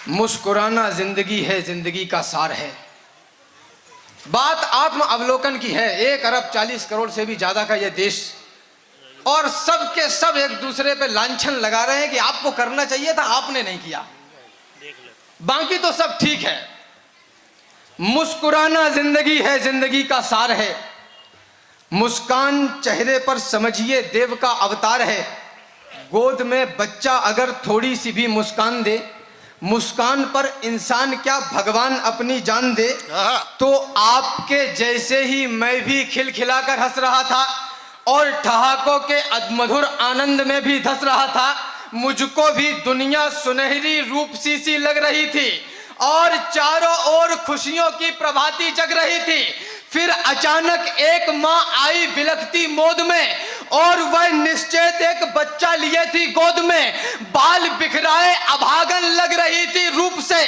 मुस्कुराना जिंदगी है, जिंदगी का सार है। बात आत्म अवलोकन की है। 1 अरब 40 करोड़ से भी ज्यादा का यह देश, और सब के सब एक दूसरे पे लांछन लगा रहे हैं कि आपको करना चाहिए था, आपने नहीं किया, बाकी तो सब ठीक है। मुस्कुराना जिंदगी है, जिंदगी का सार है। मुस्कान चेहरे पर समझिए देव का अवतार है। गोद में बच्चा अगर थोड़ी सी भी मुस्कान दे, मुस्कान पर इंसान क्या भगवान अपनी जान दे। तो आपके जैसे ही मैं भी खिलखिलाकर हंस रहा था और ठहाकों के अधमधुर आनंद में भी धंस रहा था। मुझको भी दुनिया सुनहरी रूप सी लग रही थी और चारों ओर खुशियों की प्रभाती जग रही थी। फिर अचानक एक माँ आई बिलखती मोद में और वह निश्चेत एक बच्चा लिए थी गोद में। बाल बिखराए अभागन लग रही थी रूप से,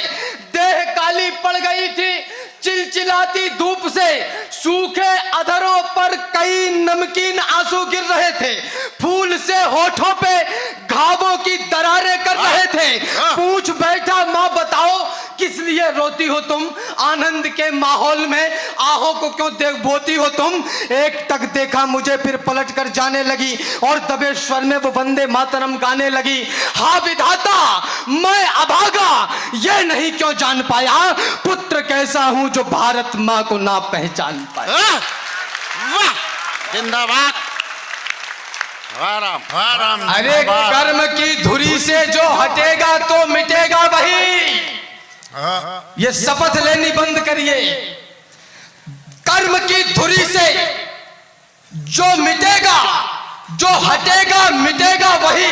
देह काली पड़ गई थी चिलचिलाती धूप से। सूखे अधरों पर कई नमकीन आंसू गिर रहे थे, फूल से होठों पे घावों की दरारें कर रहे थे। पूछ बैठा माँ बताओ किस लिए रोती हो तुम, आनंद के माहौल में आहों को क्यों देख बोती हो तुम। एक तक देखा मुझे फिर पलट कर जाने लगी और दबे स्वर में वो वंदे मातरम गाने लगी। हा विधाता मैं अभागा ये नहीं क्यों जान पाया, पुत्र कैसा हूं जो भारत माँ को ना पहचान पाया। वाह जिंदाबाद। अरे कर्म की धुरी से जो हटेगा तो मिटेगा वही, ये शपथ लेनी बंद करिए। कर्म की धुरी से जो मिटेगा, जो हटेगा मिटेगा वही।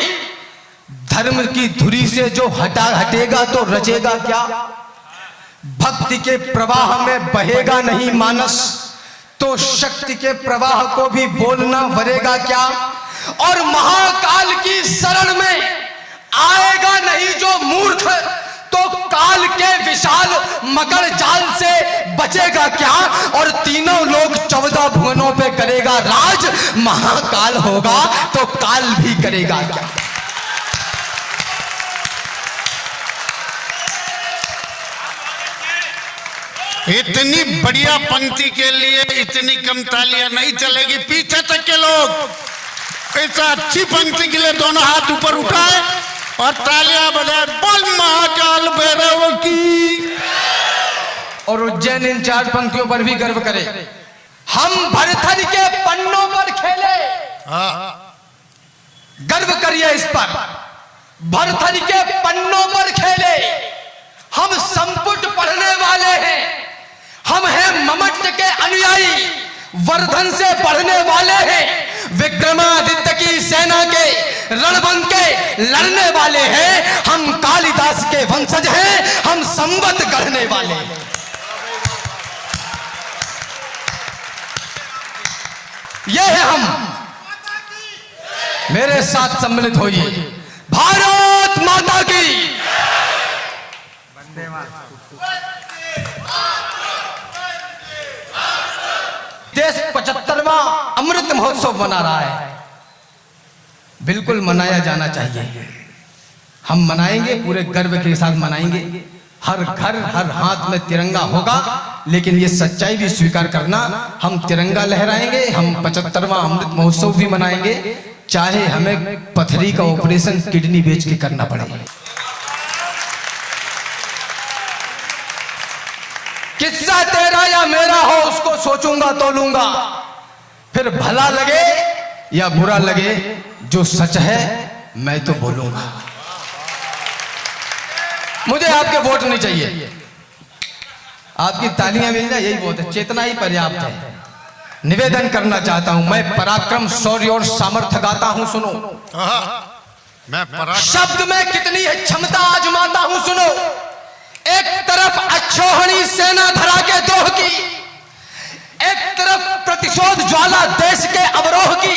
धर्म की धुरी से जो हटेगा तो रचेगा क्या। भक्ति के प्रवाह में बहेगा नहीं मानस, तो शक्ति के प्रवाह को भी बोलना वरेगा क्या। और महाकाल की शरण में आएगा नहीं जो मूर्ख, तो काल के विशाल मकर जाल से बचेगा क्या। और तीनों लोग 14 भुवनों पे करेगा राज, महाकाल होगा तो काल भी करेगा क्या। इतनी बढ़िया पंक्ति के लिए इतनी कम तालियां नहीं चलेगी। पीछे तक के लोग ऐसा अच्छी पंक्ति के लिए दोनों हाथ ऊपर उठाए और तालियां बजाए। बोल महाकाल भैरव की। और उज्जैन इन 4 पंक्तियों पर भी गर्व करे। हम भरथर के पन्नों पर खेले, गर्व करिए इस पर। भरथर के पन्नों पर खेले, हम संपुट पढ़ने वाले हैं। हम हैं ममट के अनुयायी, वर्धन से पढ़ने वाले हैं। विक्रमादित्य की सेना के रणभंग के लड़ने वाले हैं। हम कालिदास के वंशज हैं, हम संवत गढ़ने वाले हैं। ये है हम। मेरे साथ सम्मिलित होइए। भारत माता की। देश 75वां अमृत महोत्सव मना रहा है, बिल्कुल मनाया जाना चाहिए। हम मनाएंगे, पूरे गर्व के साथ मनाएंगे। हर घर हर हाथ में तिरंगा होगा, लेकिन ये सच्चाई भी स्वीकार करना, हम तिरंगा लहराएंगे, हम 75वां अमृत महोत्सव भी मनाएंगे, चाहे हमें पथरी का ऑपरेशन किडनी बेच के करना पड़े। किस्सा तेरा या मेरा हो उसको सोचूंगा तो लूंगा, फिर भला लगे या बुरा लगे, जो सच है मैं तो बोलूंगा। मुझे आपके वोट नहीं चाहिए, आपकी तालियां मिल जाए यही बहुत है, चेतना ही पर्याप्त है। निवेदन करना चाहता हूं, मैं पराक्रम शौर्य और सामर्थ्य गाता हूं, सुनो। मैं शब्द में कितनी है क्षमता आजमाता हूं, सुनो। एक तरफ अक्षोहिणी सेना धरा के द्रोह की, एक तरफ प्रतिशोध ज्वाला देश के अवरोह की,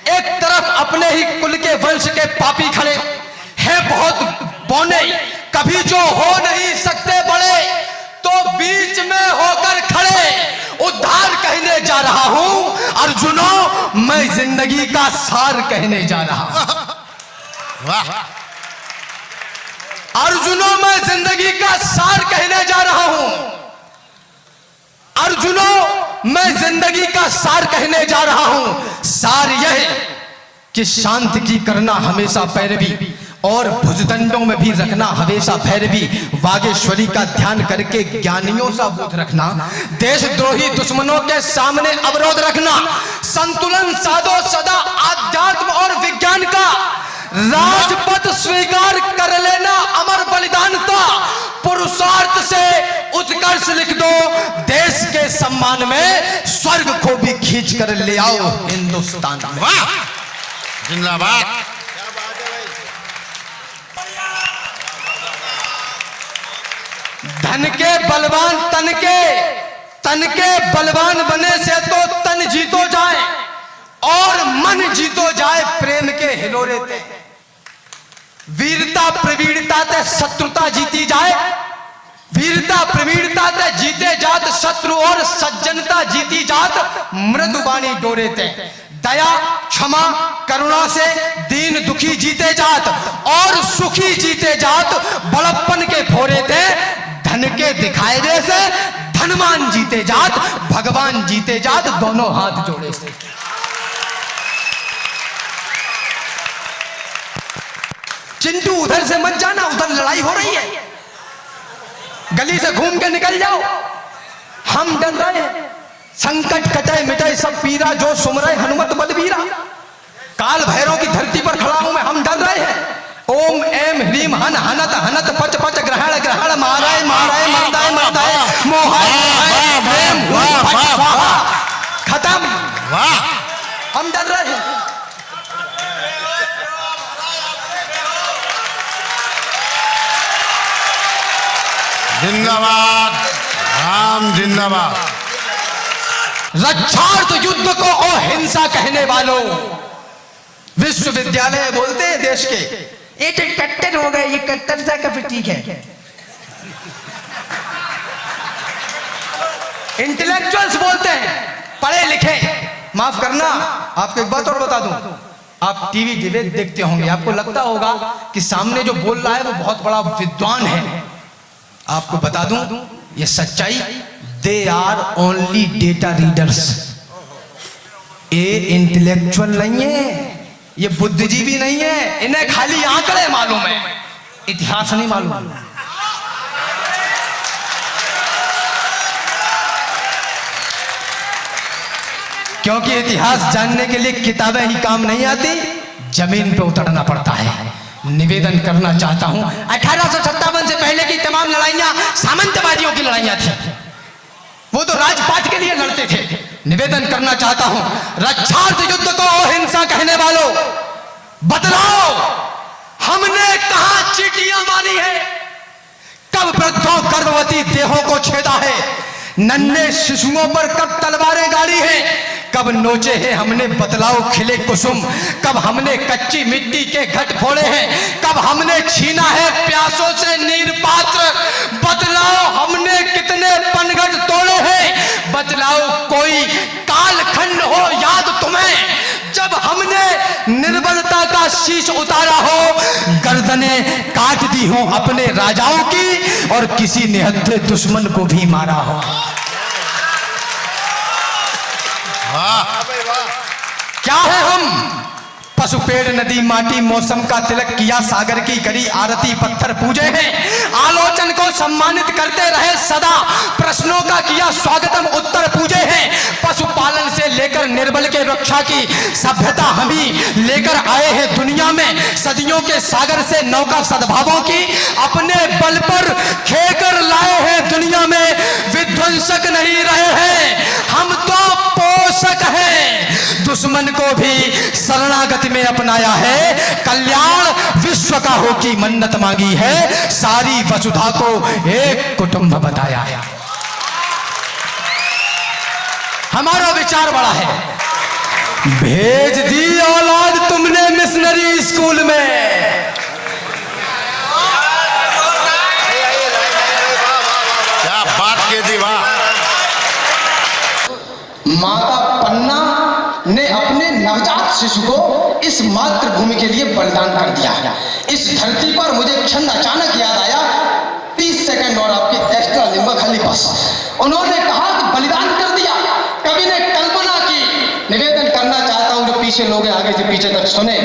एक तरफ अपने ही कुल के वंश के पापी खड़े हैं बहुत बौने, कभी जो हो नहीं सकते बड़े, तो बीच में होकर खड़े उद्धार कहने जा रहा हूं। अर्जुनों मैं जिंदगी का सार कहने जा रहा हूं। वाह अर्जुनों, मैं जिंदगी का सार कहने जा रहा हूं। अर्जुनों, मैं जिंदगी का सार कहने जा रहा हूं। सार यह कि शांत की करना हमेशा पैरवी, और भुजदंडों में भी रखना हमेशा भैरवी। वागेश्वरी का ध्यान करके ज्ञानियों सा बोध रखना, देशद्रोही दुश्मनों के सामने अवरोध रखना, संतुलन साधो सदा आध्यात्म और विज्ञान का, राजपथ स्वीकार कर लेना अमर बलिदानता, पुरुषार्थ से उत्कर्ष लिख दो, देश के सम्मान में स्वर्ग को भी खींच कर ले आओ हिंदुस्तान में। वाह, जिंदाबाद। धन के बलवान तन के बलवान बने से तो तन जीतो जाए, और मन जीतो जाए प्रेम के हिलोरे ते। वीरता प्रवीणता ते शत्रुता जीती जाए, वीरता प्रवीणता ते जीते जात शत्रु, और सज्जनता जीती जात मृदुबानी डोरे ते। दया क्षमा करुणा से दीन दुखी जीते जात, और सुखी जीते जात बड़प्पन के भोरे थे। धन के दिखाए से धनवान जीते जात, भगवान जीते जात दोनों हाथ जोड़े से। चिंटू उधर से मत जाना, उधर लड़ाई हो रही है, गली से घूम के निकल जाओ। हम डर रहे हैं, संकट कटे मिटे सब पीरा, जो सुमरे हनुमत बलबीरा। काल भैरव की धरती पर खड़ा हूं मैं, हम डर रहे हैं। ओम एम ह्रीम हन हनत हनत पच पच ग्रहण ग्रहण माराय माराय मर्दाय मर्दाय मोहाय मोहाय प्रेम पच स्वाहा। खत्म। वाह, हम डर रहे हैं। जिंदाबाद, राम जिंदाबाद। रक्षार्थ युद्ध को अहिंसा कहने वालों, विश्वविद्यालय बोलते हैं देश के, ये तो कट्टर हो गए, ये कट्टरता का प्रतीक है। इंटेलेक्चुअल्स बोलते हैं, पढ़े लिखे। माफ करना, आपको एक बात और बता दूं, आप टीवी डिबेट देखते होंगे, आपको लगता होगा कि सामने जो बोल रहा है वो बहुत बड़ा विद्वान है। आपको बता दूं ये सच्चाई, they are only data readers. ये इंटेलेक्चुअल नहीं है, ये बुद्धिजीवी नहीं है, इन्हें खाली आंकड़े मालूम है, इतिहास नहीं मालूम। क्योंकि इतिहास जानने के लिए किताबें ही काम नहीं आती, जमीन पे उतरना पड़ता है। निवेदन करना चाहता हूं, 1857 से पहले की तमाम लड़ाइयां सामंतवादियों की लड़ाइयां थी, वो तो राजपाट के लिए लड़ते थे। निवेदन करना चाहता हूं, रक्षार्थ युद्ध को अहिंसा कहने वालों, बतलाओ हमने कहां चीटियां मारी है? कब वृद्धों गर्भवती देहों को छेदा है? नन्हे शिशुओं पर कब तलवारें गाड़ी है? कब नोचे हैं हमने बतलाओ खिले कुसुम? कब हमने कच्ची मिट्टी के घट फोड़े हैं? कब हमने छीना है प्यासों से नीर पात्र? बतलाओ हमने कितने पनघट तोड़े हैं? बतलाओ कोई कालखंड हो याद तुम्हें, जब हमने निर्बलता का शीश उतारा हो, गर्दनें काट दी हो अपने राजाओं की, और किसी निहत्थे दुश्मन को भी मारा हो। क्या है हम? पशु पेड़ नदी माटी मौसम का तिलक किया, सागर की करी आरती पत्थर पूजे हैं, आलोचन को सम्मानित करते रहे सदा, प्रश्नों का किया स्वागतम उत्तर पूजे हैं। पशुपालन से लेकर निर्बल के रक्षा की सभ्यता हम ही लेकर आए हैं दुनिया में, सदियों के सागर से नौका सद्भावों की अपने बल पर खेकर लाए हैं दुनिया में, विध्वंसक नहीं रहे हैं हम तो पोषक हैं। दुश्मन को भी शरणागति में अपनाया है, कल्याण विश्व का हो की मन्नत मांगी है, सारी वसुधा को एक कुटुंब बताया है। हमारा विचार बड़ा है, भेज दी औलाद तुमने मिशनरी स्कूल में, क्या बात के दी, वाह। माता पन्ना ने अपने नवजात शिशु को इस मातृभूमि के लिए बलिदान कर दिया। इस धरती पर मुझे क्षण अचानक याद आया, 30 सेकंड और आपकी एक्स्ट्रा लूंगा खाली बस। उन्होंने कहा कि बलिदान कर दिया। कवि ने कल्पना की, निवेदन करना चाहता हूं जो पीछे लोग हैं आगे से पीछे तक सुने।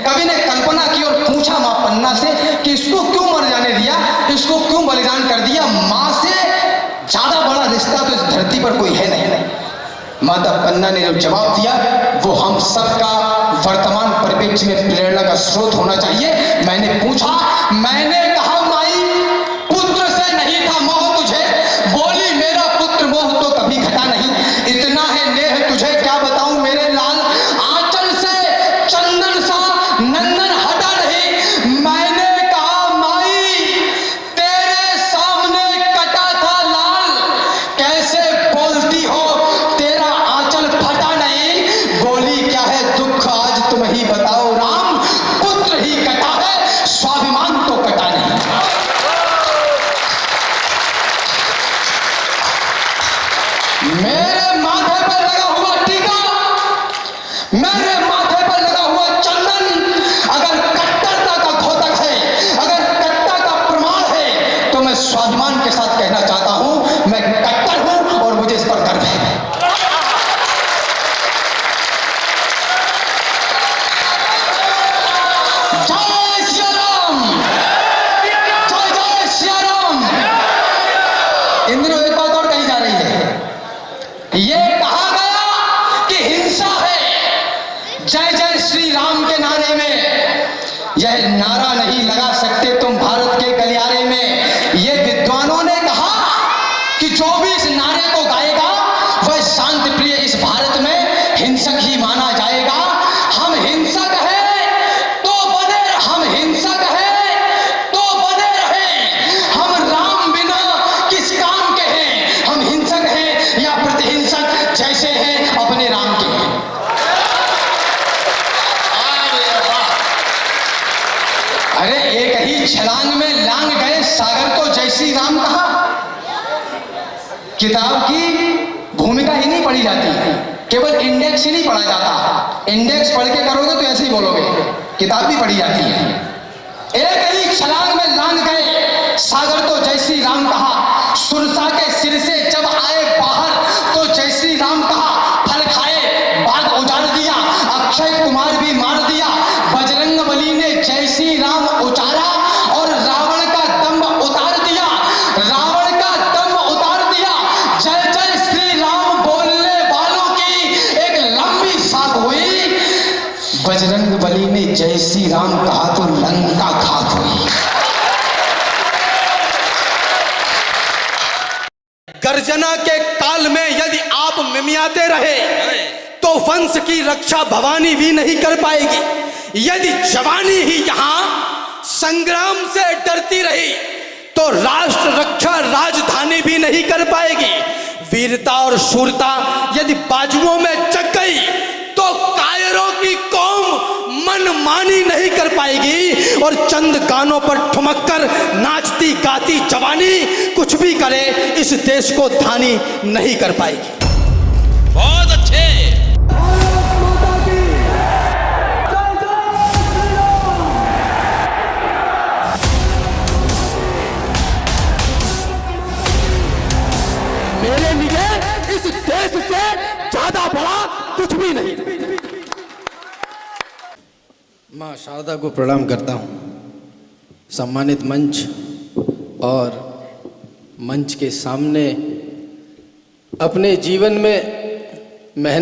कवि ने कल्पना की और पूछा मां पन्ना से कि इसको क्यों मर जाने दिया, इसको क्यों बलिदान कर दिया? मां से ज्यादा बड़ा रिश्ता तो इस धरती पर कोई है नहीं। माता पन्ना ने जो जवाब दिया वो हम सबका वर्तमान परिप्रेक्ष्य में प्रेरणा का स्रोत होना चाहिए। मैंने पूछा, मैंने कहा माई पुत्र से नहीं था मोह तुझे? बोली मेरा पुत्र मोह तो कभी घटा नहीं, इतना है नेह तुझे क्या बताऊं मेरे लाल, आंचल से चंदन सा नंदन हटा नहीं। मैंने कहा माई तेरे सामने कटा था लाल, कैसे बोलती हो तेरा आंचल फटा नहीं? बोली क्या है दुख आज तुम ही बताओ राम, पुत्र ही कटा है स्वाभिमान तो कटा नहीं। मेरे माथे पर लगा हुआ टीका, मेरे माथे पर लगा हुआ चंदन अगर कट्टरता का घोतक है, अगर कट्टा का प्रमाण है, तो मैं स्वाभिमान के साथ कहना चाहता हूं मैं कट्टर हूं और मुझे इस पर गर्व है। जय श्री राम, जय जय श्री राम। इन दिनों एक बात और कही जा रही है, ये कहा गया कि हिंसा है जय जय श्री राम के नारे में। यह नारा नहीं लगा सकते तुम भारत के गलियारे में। ये विद्वानों ने कहा कि जो भी इस नारे को गाएगा वह शांति प्रिय इस भारत में हिंसक ही माना जाएगा। हम हिंसक हैं तो बने, हम हिंसक हैं तो बने रहे। हम राम बिना किस काम के हैं? हम हिंसक हैं या प्रतिहिंसक जैसे हैं अपने राम के हैं। अरे एक ही छलांग में लांग गए सागर को जय श्री राम कहा। किताब की भूमिका ही नहीं पढ़ी जाती, केवल इंडेक्स ही नहीं पढ़ा जाता। इंडेक्स पढ़ के करोगे तो ऐसे ही बोलोगे, किताब भी पढ़ी जाती है। एक ही छलांग में लांग गए सागर तो जय श्री राम कहा। सुरसा के सिर से जब आए बाहर तो जय श्री राम कहा। फल खाए बाग उजाड़ दिया, अक्षय कुमार भी मार दिया। बजरंग बली ने जय श्री राम उचारा और रावण का दम उतार दिया, रावण का दम उतार दिया। जय जय श्री राम बोलने वालों की एक लंबी साख हुई। बजरंग बली ने जय श्री राम कहा तो लंका खाक हुई। गर्जना के काल में यदि आप मिमियाते रहे तो वंश की रक्षा भवानी भी नहीं कर पाएगी। यदि जवानी ही यहां संग्राम से डरती रही तो राष्ट्र रक्षा राजधानी भी नहीं कर पाएगी। वीरता और शूरता यदि बाजुओं में जग गई तो कायरों की कौम मनमानी नहीं कर पाएगी। और चंद गानों पर ठुमक कर नाचती गाती जवानी कुछ भी करे इस देश को धानी नहीं कर पाएगी। बहुत अच्छे। मेरे लिए इस देश से ज्यादा बड़ा कुछ भी नहीं। मां शारदा को प्रणाम करता हूं। सम्मानित मंच और मंच के सामने अपने जीवन में मेहनत